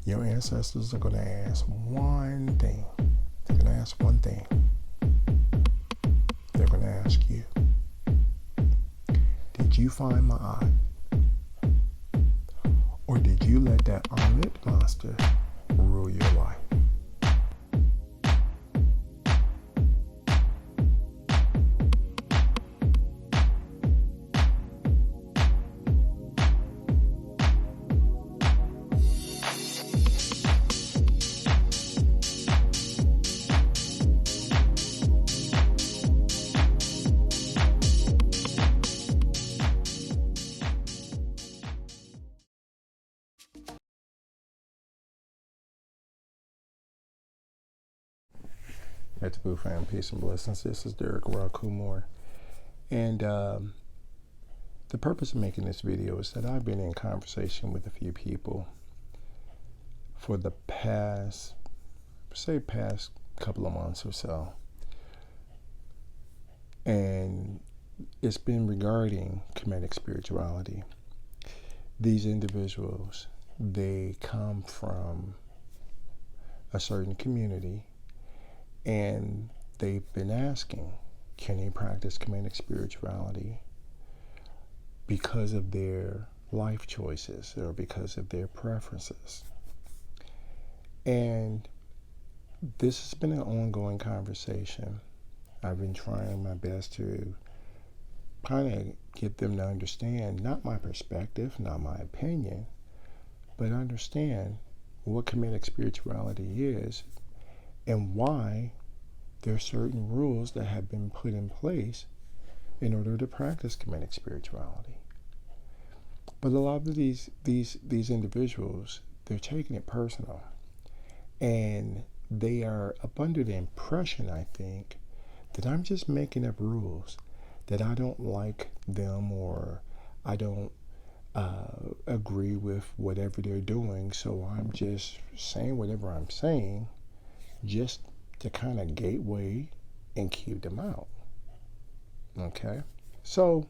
Your ancestors are going to ask one thing. They're going to ask one thing. They're going to ask you, did you find my eye? Or did you let that omelet monster rule your life? At the Boo Fam, peace and blessings. This is Derek Rakumore. And the purpose of making this video is that I've been in conversation with a few people for the past couple of months or so. And it's been regarding Kemetic spirituality. These individuals, they come from a certain community, and they've been asking, can they practice Kemetic spirituality because of their life choices or because of their preferences? And this has been an ongoing conversation. I've been trying my best to kind of get them to understand, not my perspective, not my opinion, but understand what Kemetic spirituality is and why there are certain rules that have been put in place in order to practice Kemetic spirituality. But a lot of these individuals, they're taking it personal, and they are up under the impression, I think, that I'm just making up rules, that I don't like them or I don't agree with whatever they're doing, so I'm just saying whatever I'm saying just to kind of gateway and keep them out. Okay? So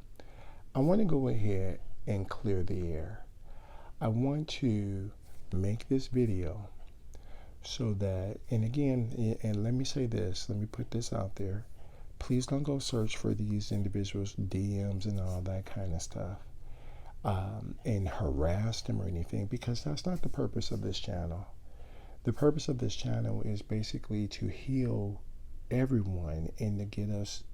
I want to go ahead and clear the air. I want to make this video so that, and again, and let me say this, let me put this out there. Please don't go search for these individuals' DMs and all that kind of stuff and harass them or anything, because that's not the purpose of this channel. The purpose of this channel is basically to heal everyone and to get us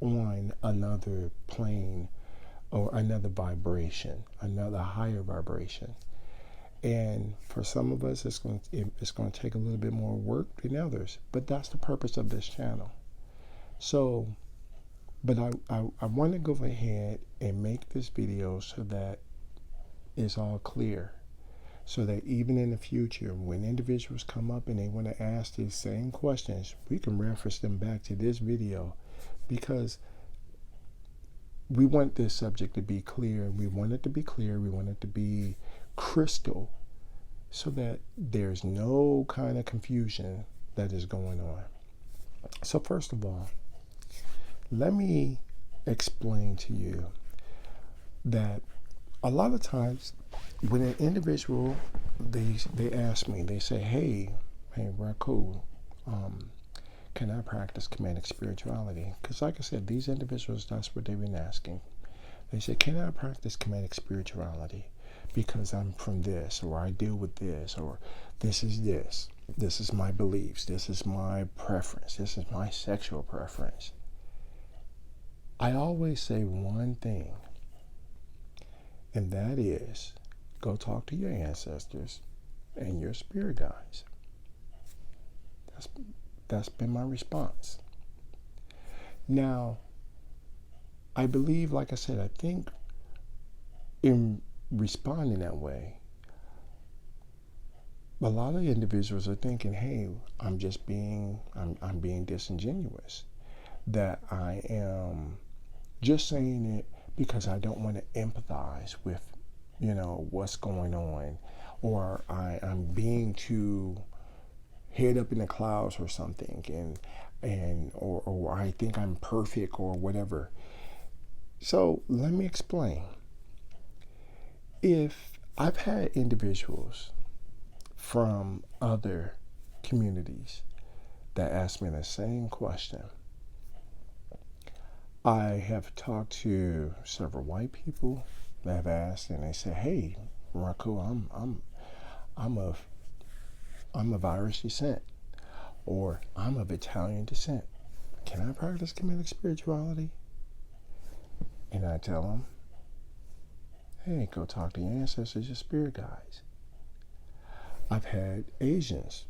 on another plane or another vibration, another higher vibration. And for some of us, it's going to take a little bit more work than others, but that's the purpose of this channel. So, but I want to go ahead and make this video so that it's all clear, so that even in the future, when individuals come up and they want to ask these same questions, we can reference them back to this video, because we want this subject to be clear. We want it to be clear. We want it to be crystal, so that there's no kind of confusion that is going on. So first of all, let me explain to you that a lot of times when an individual, they ask me, they say, hey, Raku, can I practice Kemetic spirituality? Because like I said, these individuals, that's what they've been asking. They say, can I practice Kemetic spirituality because I'm from this, or I deal with this, or this is my beliefs, this is my preference, this is my sexual preference. I always say one thing, and that is, go talk to your ancestors and your spirit guides. That's been my response. Now, I believe, like I said, I think in responding that way, a lot of individuals are thinking, hey, I'm being disingenuous, that I am just saying it because I don't want to empathize with, what's going on, or I'm being too head up in the clouds or something, or I think I'm perfect or whatever. So let me explain. If I've had individuals from other communities that ask me the same question. I have talked to several white people that have asked, and they say, "Hey, Marco, I'm of Irish descent, or I'm of Italian descent. Can I practice comedic spirituality?" And I tell them, "Hey, go talk to your ancestors, your spirit guides." I've had Asians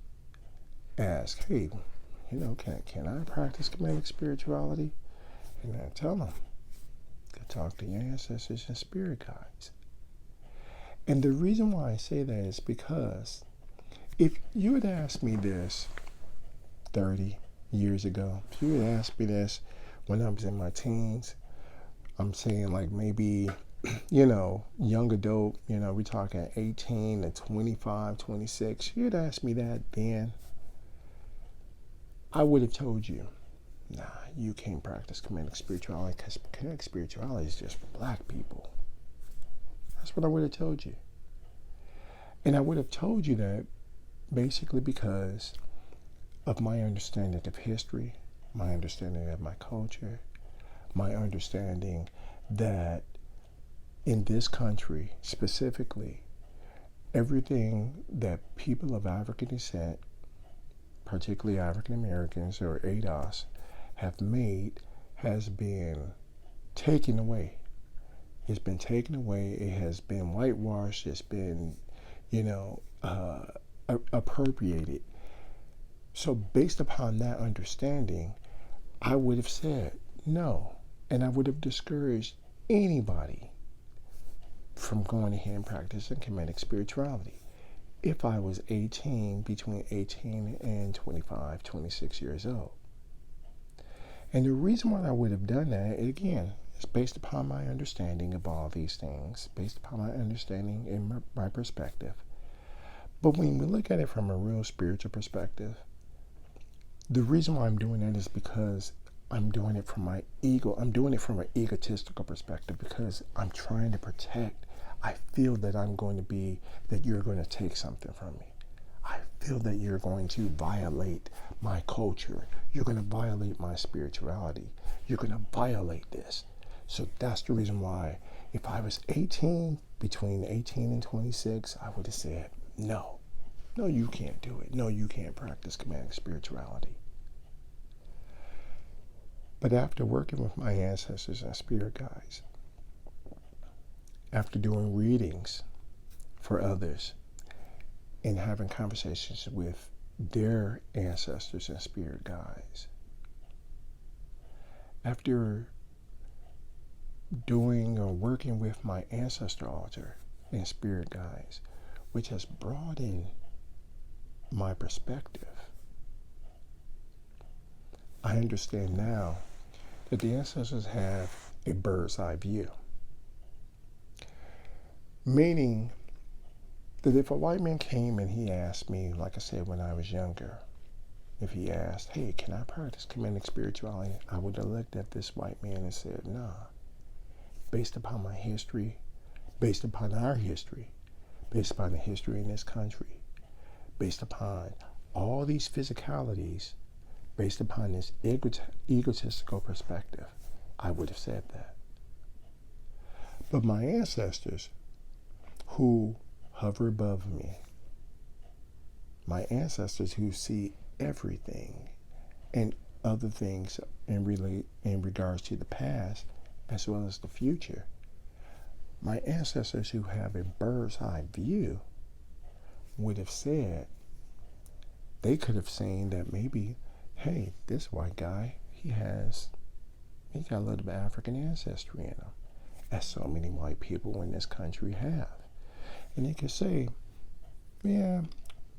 ask, "Hey, can I practice comedic spirituality?" And I tell them, go talk to your ancestors and spirit guides. And the reason why I say that is because if you had asked me this 30 years ago, if you had asked me this when I was in my teens, I'm saying like maybe, young adult, we're talking 18 to 25, 26. You had asked me that then, I would have told you, nah, you can't practice comedic spirituality because comedic spirituality is just for black people. That's what I would have told you. And I would have told you that basically because of my understanding of history, my understanding of my culture, my understanding that in this country specifically, everything that people of African descent, particularly African Americans or ADOS, have made has been taken away. It's been taken away. It has been whitewashed. It's been, appropriated. So based upon that understanding, I would have said no. And I would have discouraged anybody from going ahead and practicing comedic spirituality if I was between 18 and 25, 26 years old. And the reason why I would have done that, again, is based upon my understanding of all these things, based upon my understanding and my perspective. But when we look at it from a real spiritual perspective, the reason why I'm doing that is because I'm doing it from my ego. I'm doing it from an egotistical perspective because I'm trying to protect. I feel that that you're going to take something from me. I feel that you're going to violate my culture. You're going to violate my spirituality. You're going to violate this. So that's the reason why if I was between 18 and 26, I would have said, no, you can't do it. No, you can't practice comedic spirituality. But after working with my ancestors and spirit guides, after doing readings for others and having conversations with their ancestors and spirit guides, after doing or working with my ancestor altar and spirit guides, which has broadened my perspective, I understand now that the ancestors have a bird's eye view. Meaning that if a white man came and he asked me, like I said when I was younger, if he asked, hey, can I practice comedic spirituality? I would have looked at this white man and said, nah. Based upon my history, based upon our history, based upon the history in this country, based upon all these physicalities, based upon this egotistical perspective, I would have said that. But my ancestors, who hover above me, my ancestors who see everything and other things in regards to the past as well as the future, my ancestors who have a bird's eye view would have said, they could have seen that maybe, hey, this white guy, he got a little bit of African ancestry in him, as so many white people in this country have. And they could say, yeah,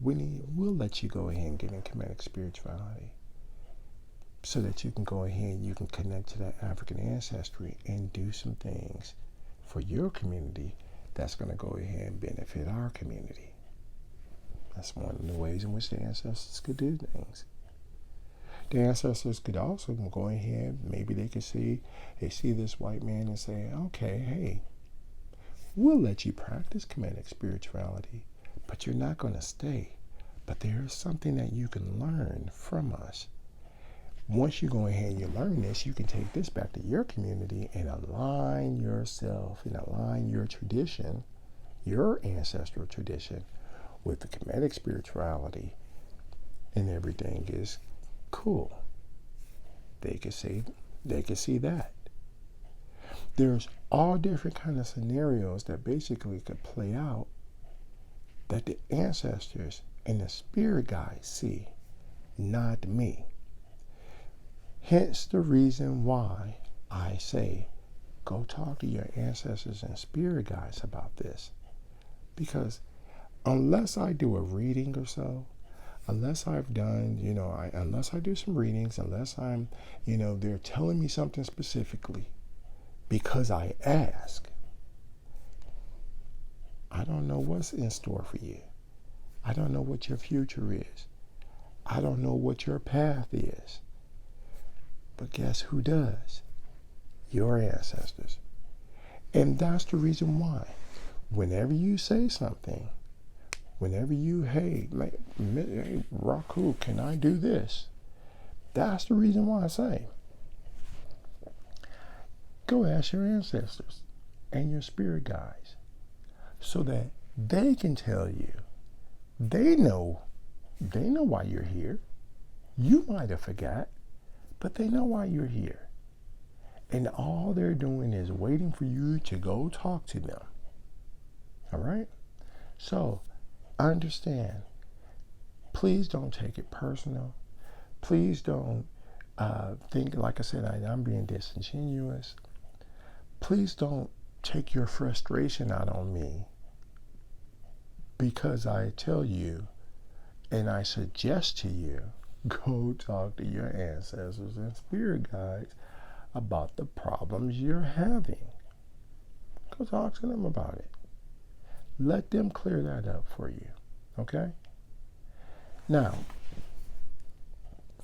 we'll let you go ahead and get in comedic spirituality so that you can go ahead and you can connect to that African ancestry and do some things for your community that's going to go ahead and benefit our community. That's one of the ways in which the ancestors could do things. The ancestors could also go ahead, maybe they see this white man and say, okay, hey, we'll let you practice comedic spirituality, but you're not going to stay. But there's something that you can learn from us. Once you go ahead and you learn this, you can take this back to your community and align yourself and align your tradition, your ancestral tradition, with the Kemetic spirituality, and everything is cool. They can see that. There's all different kind of scenarios that basically could play out that the ancestors and the spirit guides see, not me. Hence the reason why I say, go talk to your ancestors and spirit guides about this. Because unless I do a reading or so, unless I've done, unless I do some readings, unless I'm, they're telling me something specifically because I ask, I don't know what's in store for you. I don't know what your future is. I don't know what your path is. But guess who does? Your ancestors. And that's the reason why, whenever you say something, whenever you, hey, Raku, can I do this? That's the reason why I say, go ask your ancestors and your spirit guides so that they can tell you. They know why you're here. You might have forgot, but they know why you're here. And all they're doing is waiting for you to go talk to them. All right? So, understand. Please don't take it personal. Please don't think, like I said, I'm being disingenuous. Please don't take your frustration out on me because I tell you and I suggest to you, go talk to your ancestors and spirit guides about the problems you're having. Go talk to them about it. Let them clear that up for you. Okay? Now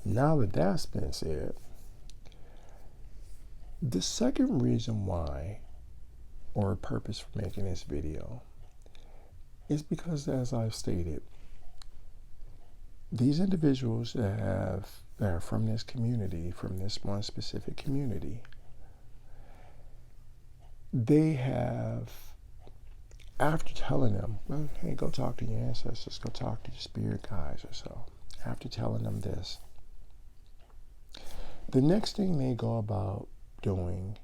that that's been said, the second reason why, or purpose for making this video, is because, as I've stated, these individuals that are from this community, from this one specific community, they have, after telling them, well, hey, go talk to your ancestors, go talk to your spirit guides or so, after telling them this, the next thing they go about doing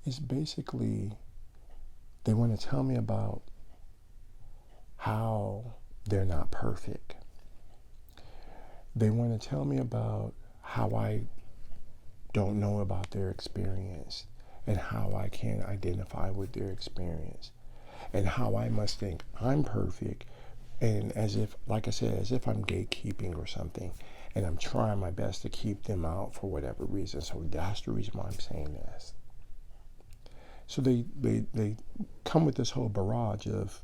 is basically they want to tell me about how they're not perfect. They want to tell me about how I don't know about their experience and how I can't identify with their experience and how I must think I'm perfect, and as if, like I said, as if I'm gatekeeping or something, and I'm trying my best to keep them out for whatever reason. So that's the reason why I'm saying this. So they come with this whole barrage of,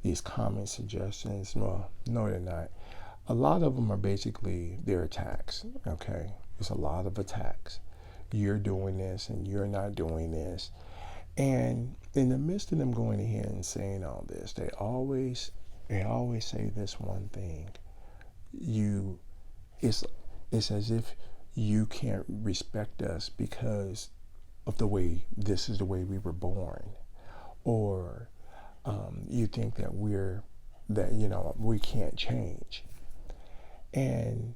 these comments, suggestions. Well, no, they're not. A lot of them are basically their attacks, okay? It's a lot of attacks. You're doing this and you're not doing this. And in the midst of them going ahead and saying all this, they always say this one thing. It's as if you can't respect us because of the way, this is the way we were born. Or you think that we can't change. And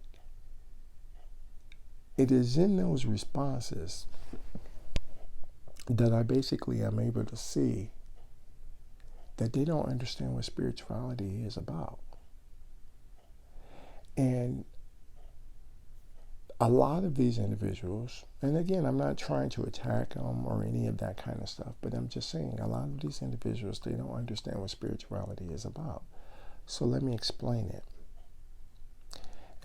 it is in those responses that I basically am able to see that they don't understand what spirituality is about. And a lot of these individuals, and again, I'm not trying to attack them or any of that kind of stuff, but I'm just saying a lot of these individuals, they don't understand what spirituality is about. So let me explain it.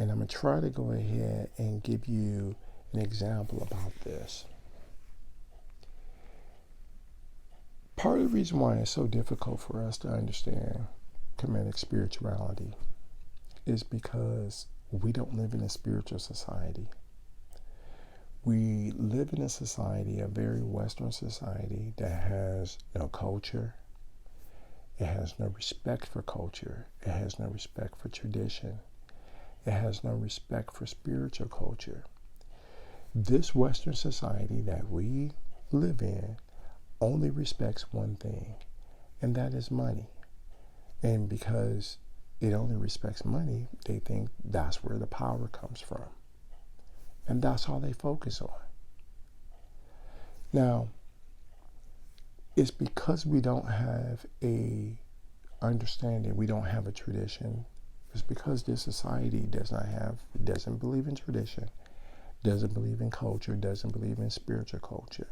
And I'm going to try to go ahead and give you an example about this. Part of the reason why it's so difficult for us to understand Kemetic spirituality is because we don't live in a spiritual society. We live in a society, a very Western society, that has no culture. It has no respect for culture. It has no respect for tradition. It has no respect for spiritual culture. This Western society that we live in only respects one thing, and that is money. And because it only respects money, they think that's where the power comes from. And that's all they focus on. Now, it's because we don't have a understanding, we don't have a tradition. It's because this society doesn't believe in tradition, doesn't believe in culture, doesn't believe in spiritual culture.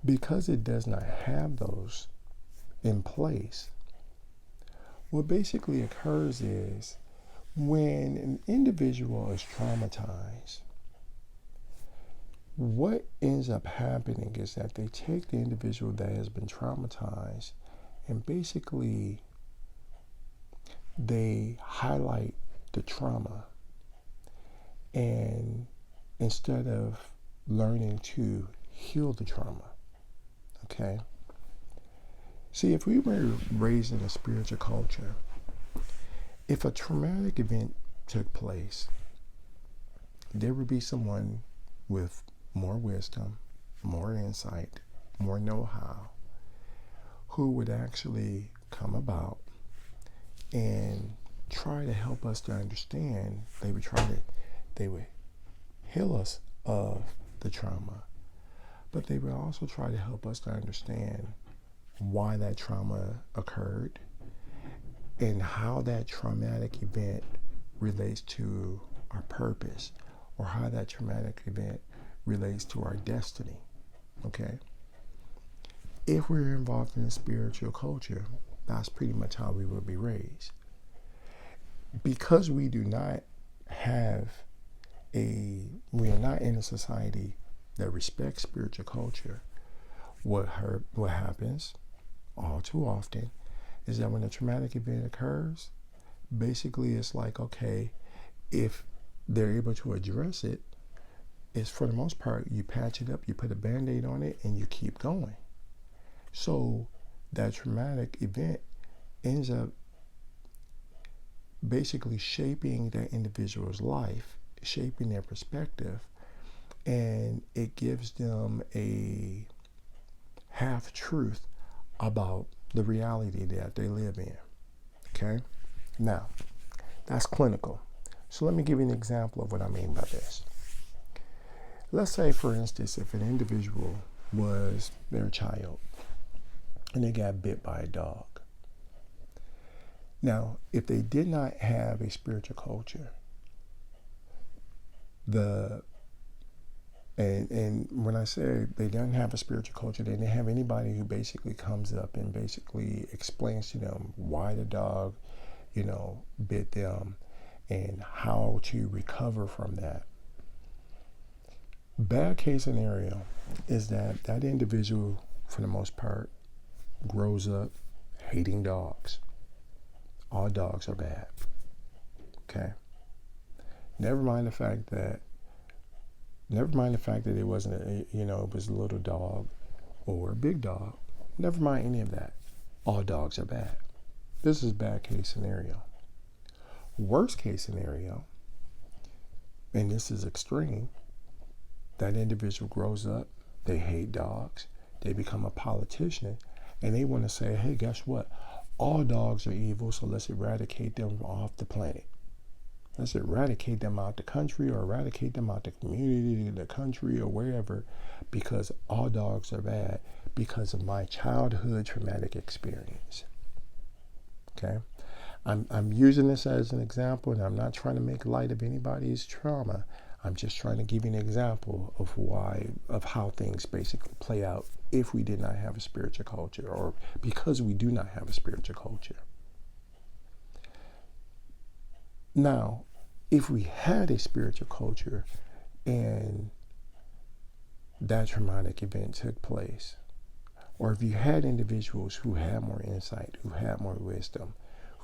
Because it does not have those in place, what basically occurs is when an individual is traumatized, what ends up happening is that they take the individual that has been traumatized and basically they highlight the trauma, and instead of learning to heal the trauma. Okay? See, if we were raised in a spiritual culture, if a traumatic event took place, there would be someone with more wisdom, more insight, more know-how, who would actually come about and try to help us to understand. They would heal us of the trauma, but they would also try to help us to understand why that trauma occurred and how that traumatic event relates to our purpose, or how that traumatic event relates to our destiny. Okay? If we're involved in a spiritual culture, that's pretty much how we will be raised. Because we do not we are not in a society that respects spiritual culture, what happens all too often is that when a traumatic event occurs, basically it's like, okay, if they're able to address it, it's for the most part, you patch it up, you put a Band-Aid on it, and you keep going. So that traumatic event ends up basically shaping that individual's life, shaping their perspective, and it gives them a half-truth about the reality that they live in. Okay? Now, that's clinical. So let me give you an example of what I mean by this. Let's say, for instance, if an individual was their child and they got bit by a dog. Now, if they did not have a spiritual culture, and when I say they don't have a spiritual culture, they didn't have anybody who basically comes up and basically explains to them why the dog, bit them and how to recover from that. Bad case scenario is that that individual, for the most part, grows up hating dogs. All dogs are bad. Okay? Never mind the fact that it wasn't it was a little dog or a big dog. Never mind any of that. All dogs are bad. This is bad case scenario. Worst case scenario, and this is extreme, that individual grows up, they hate dogs, they become a politician, and they want to say, hey, guess what? All dogs are evil, so let's eradicate them off the planet. Let's eradicate them out the country, or eradicate them out the community, the country, or wherever, because all dogs are bad because of my childhood traumatic experience. Okay? I'm using this as an example, and I'm not trying to make light of anybody's trauma. I'm just trying to give you an example of how things basically play out if we did not have a spiritual culture, or because we do not have a spiritual culture. Now, if we had a spiritual culture and that traumatic event took place, or if you had individuals who had more insight, who had more wisdom,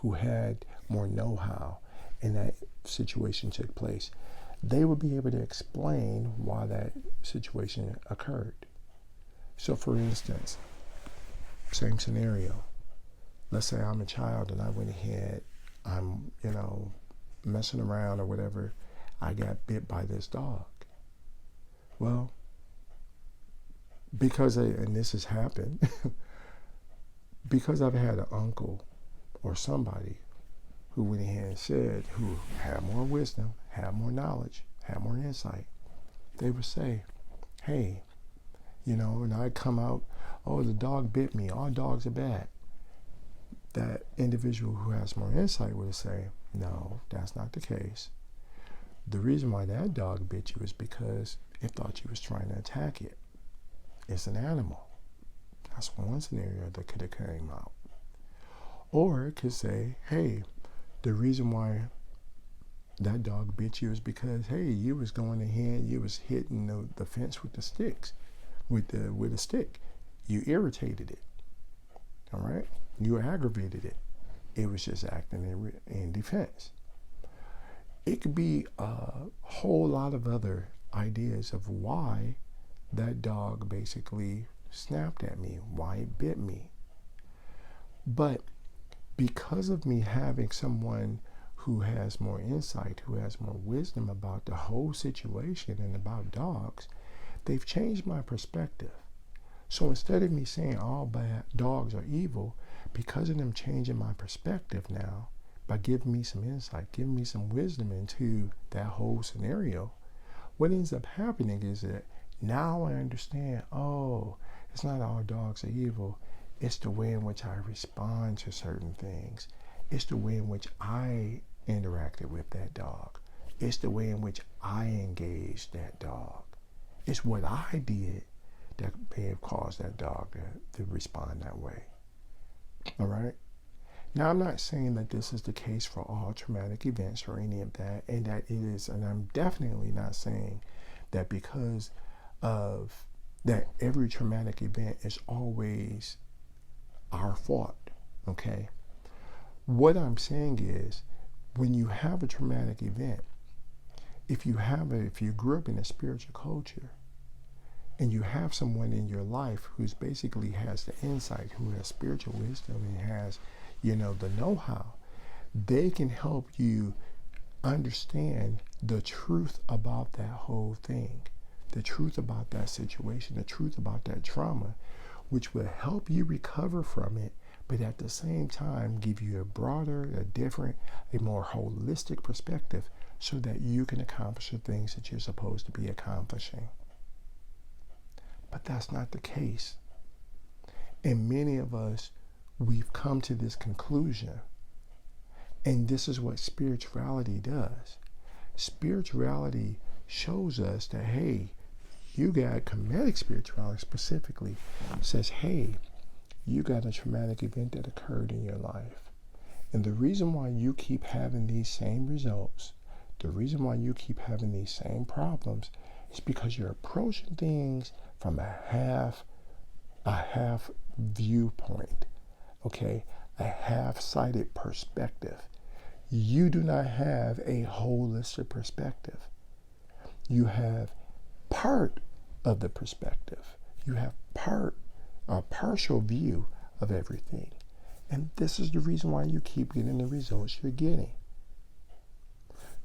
who had more know-how, and that situation took place, they would be able to explain why that situation occurred. So, for instance, same scenario. let's say I'm a child and I went ahead, I'm, messing around or whatever, I got bit by this dog. Well, and this has happened, because I've had an uncle or somebody who went ahead and said, who had more wisdom, had more knowledge, had more insight, they would say, hey, and I'd come out, oh, the dog bit me, all dogs are bad. That individual who has more insight would say, no, that's not the case. The reason why that dog bit you is because it thought you was trying to attack it. It's an animal. That's one scenario that could have came out. Or it could say, hey, the reason why that dog bit you is because, hey, you was going ahead, you was hitting the fence with the sticks, with a stick. You irritated it. All right? You aggravated it. It was just acting in defense. It could be a whole lot of other ideas of why that dog basically snapped at me, why it bit me. But because of me having someone who has more insight, who has more wisdom about the whole situation and about dogs, they've changed my perspective. So instead of me saying all bad dogs are evil, because of them changing my perspective now, by giving me some insight, giving me some wisdom into that whole scenario, what ends up happening is that now I understand, oh, it's not all dogs are evil. It's the way in which I respond to certain things. It's the way in which I interacted with that dog. It's the way in which I engaged that dog. It's what I did that may have caused that dog to respond that way. All right? Now, I'm not saying that this is the case for all traumatic events or any of that, and that it is, and I'm definitely not saying that because of that every traumatic event is always our fault, okay? What I'm saying is, when you have a traumatic event, if you grew up in a spiritual culture, and you have someone in your life who's basically has the insight, who has spiritual wisdom and has, the know-how, they can help you understand the truth about that whole thing, the truth about that situation, the truth about that trauma, which will help you recover from it, but at the same time give you a broader, a different, a more holistic perspective so that you can accomplish the things that you're supposed to be accomplishing. But that's not the case. And many of us, we've come to this conclusion. And this is what spirituality does. Spirituality shows us that, hey, you got comedic spirituality specifically says, hey, you got a traumatic event that occurred in your life. And the reason why you keep having these same results, the reason why you keep having these same problems is because you're approaching things from a half viewpoint, okay? A half-sided perspective. You do not have a holistic perspective. You have part of the perspective. You have a partial view of everything. And this is the reason why you keep getting the results you're getting.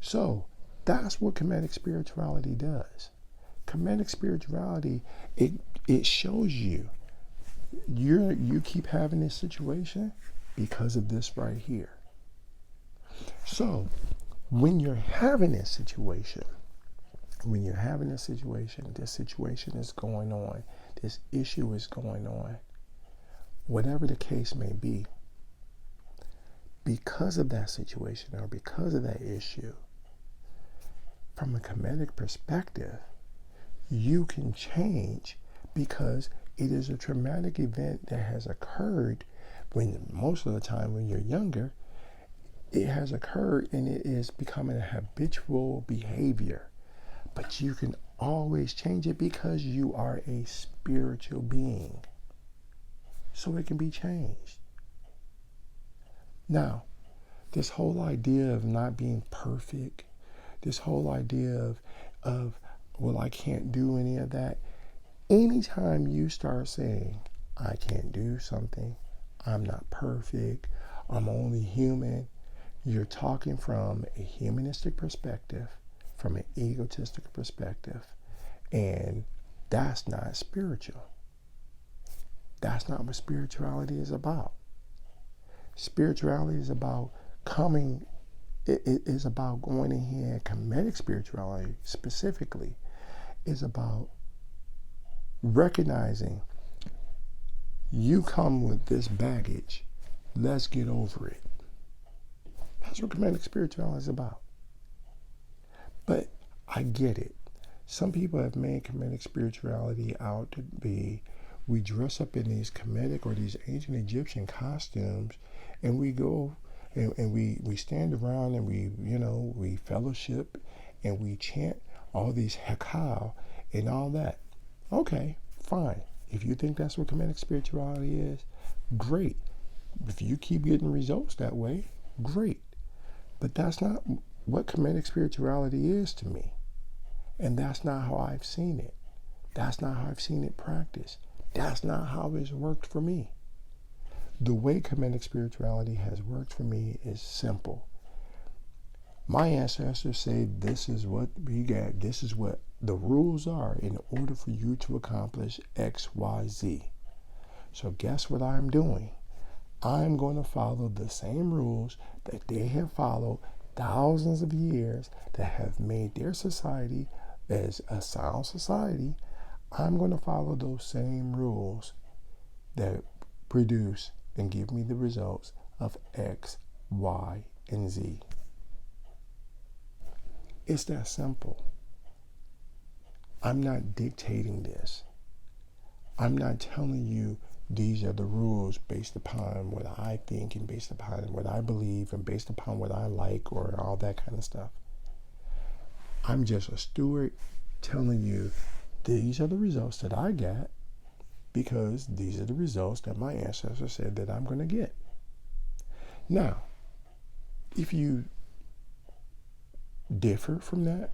So that's what comedic spirituality does. Comedic spirituality, it shows you keep having this situation because of this right here. So when you're having this situation, this situation is going on, this issue is going on, whatever the case may be, because of that situation or because of that issue, from a comedic perspective, you can change because it is a traumatic event that has occurred when most of the time when you're younger, it has occurred and it is becoming a habitual behavior. But you can always change it because you are a spiritual being. So it can be changed. Now, this whole idea of not being perfect, this whole idea of well, I can't do any of that. Anytime you start saying, I can't do something, I'm not perfect. I'm only human. You're talking from a humanistic perspective, from an egotistic perspective, and that's not spiritual. That's not what spirituality is about. Spirituality is about coming, it is about going in here. Comedic spirituality specifically is about recognizing you come with this baggage. Let's get over it. That's what comedic spirituality is about. But I get it. Some people have made comedic spirituality out to be, we dress up in these comedic or these ancient Egyptian costumes, and we go and we stand around and we fellowship and we chant all these hekal and all that. Okay, fine. If you think that's what comedic spirituality is, great. If you keep getting results that way, great. But that's not what comedic spirituality is to me. And that's not how I've seen it. That's not how I've seen it practiced. That's not how it's worked for me. The way comedic spirituality has worked for me is simple. My ancestors say this is what we got. This is what the rules are in order for you to accomplish X, Y, Z. So guess what I'm doing? I'm going to follow the same rules that they have followed thousands of years that have made their society as a sound society. I'm going to follow those same rules that produce and give me the results of X, Y, and Z. It's that simple. I'm not dictating this. I'm not telling you these are the rules based upon what I think and based upon what I believe and based upon what I like or all that kind of stuff. I'm just a steward telling you these are the results that I got because these are the results that my ancestors said that I'm going to get. Now, if you differ from that,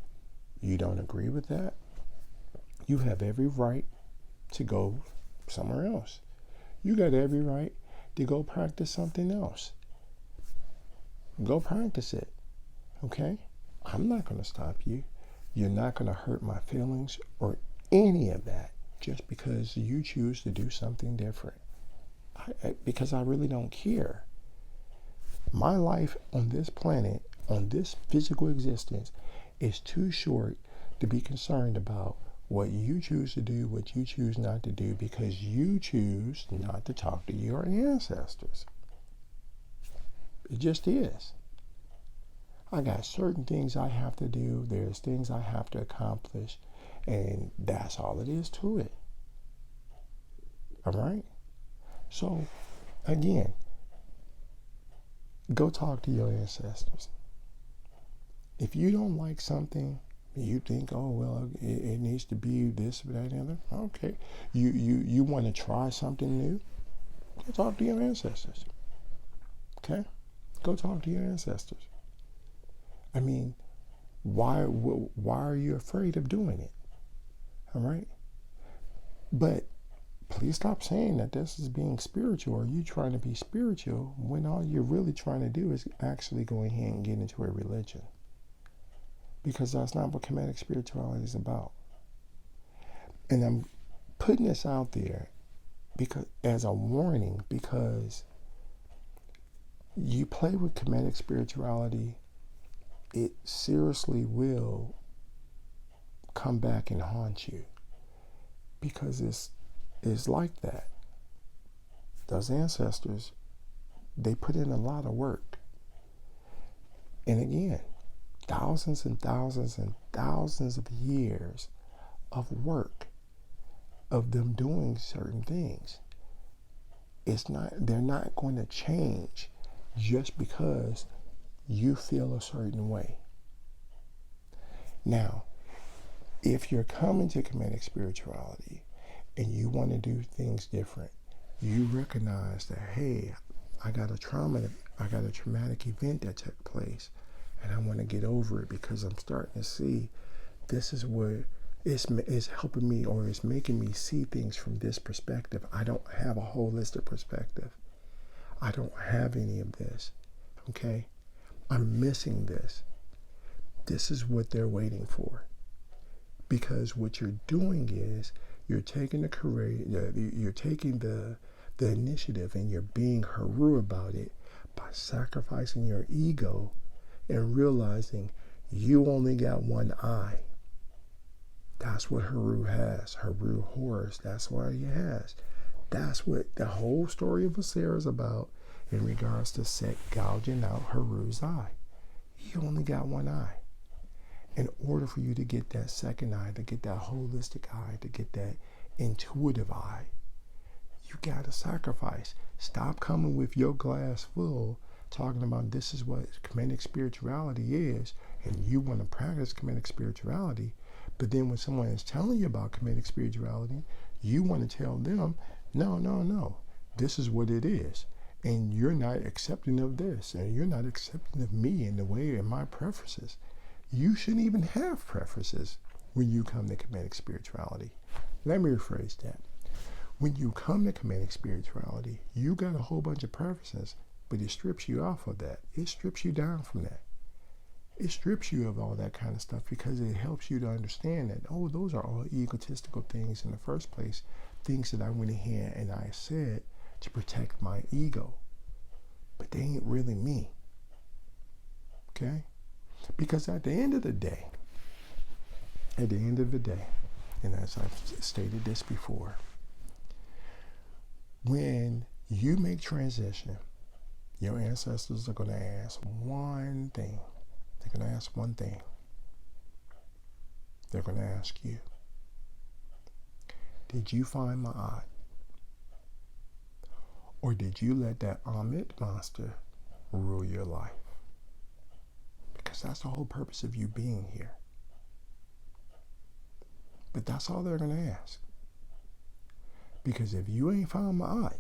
you don't agree with that, you have every right to go somewhere else. You got every right to go practice something else. Go practice it. Okay? I'm not going to stop you. You're not going to hurt my feelings or any of that just because you choose to do something different. Because I really don't care. My life on this planet, on this physical existence, is too short to be concerned about what you choose to do, what you choose not to do, because you choose not to talk to your ancestors. It just is. I got certain things I have to do. There's things I have to accomplish. And that's all it is to it. All right? So, again, go talk to your ancestors. If you don't like something, you think, oh, well, it needs to be this, that, and the other. Okay. You want to try something new? Go talk to your ancestors. Okay? Go talk to your ancestors. I mean, why are you afraid of doing it? All right? But please stop saying that this is being spiritual or you trying to be spiritual when all you're really trying to do is actually go ahead and get into a religion. Because that's not what comedic spirituality is about. And I'm putting this out there because as a warning, because you play with comedic spirituality, it seriously will come back and haunt you. Because it's like that. Those ancestors, they put in a lot of work. And again, thousands and thousands and thousands of years of work of them doing certain things. They're not going to change just because you feel a certain way. Now, if you're coming to comedic spirituality and you want to do things different, you recognize that, hey, I got a traumatic event that took place and I want to get over it because I'm starting to see this is what is helping me or is making me see things from this perspective. I don't have a holistic perspective. I don't have any of this. Okay? I'm missing this. This is what they're waiting for. Because what you're doing is you're taking the career, you're taking the initiative, and you're being Haru about it by sacrificing your ego and realizing you only got one eye. That's what Haru has. Haru Horus. That's what he has. That's what the whole story of Asera is about in regards to Set gouging out Haru's eye. You only got one eye. In order for you to get that second eye, to get that holistic eye, to get that intuitive eye, you got to sacrifice. Stop coming with your glass full, talking about this is what comedic spirituality is, and you want to practice comedic spirituality, but then when someone is telling you about comedic spirituality, you want to tell them, no, this is what it is. And you're not accepting of this, and you're not accepting of me in the way and my preferences. You shouldn't even have preferences when you come to comedic spirituality. Let me rephrase that. When you come to comedic spirituality, you got a whole bunch of preferences, but it strips you off of that. It strips you down from that. It strips you of all that kind of stuff because it helps you to understand that, oh, those are all egotistical things in the first place, things that I went ahead and I said to protect my ego. But they ain't really me. Okay? Because at the end of the day, and as I've stated this before, when you make transition, your ancestors are going to ask one thing. They're going to ask one thing. They're going to ask you, did you find Ma'at? Or did you let that Amit monster rule your life? Because that's the whole purpose of you being here. But that's all they're going to ask. Because if you ain't found Ma'at,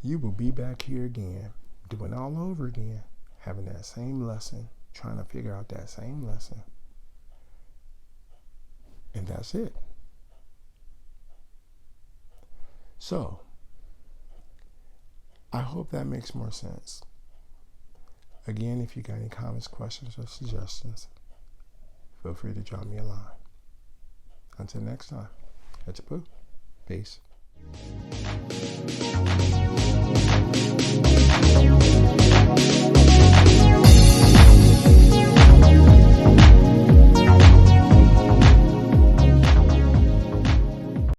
you will be back here again, doing all over again, having that same lesson, trying to figure out that same lesson. And that's it. So, I hope that makes more sense. Again, if you got any comments, questions, or suggestions, feel free to drop me a line. Until next time, it's a poo. Peace.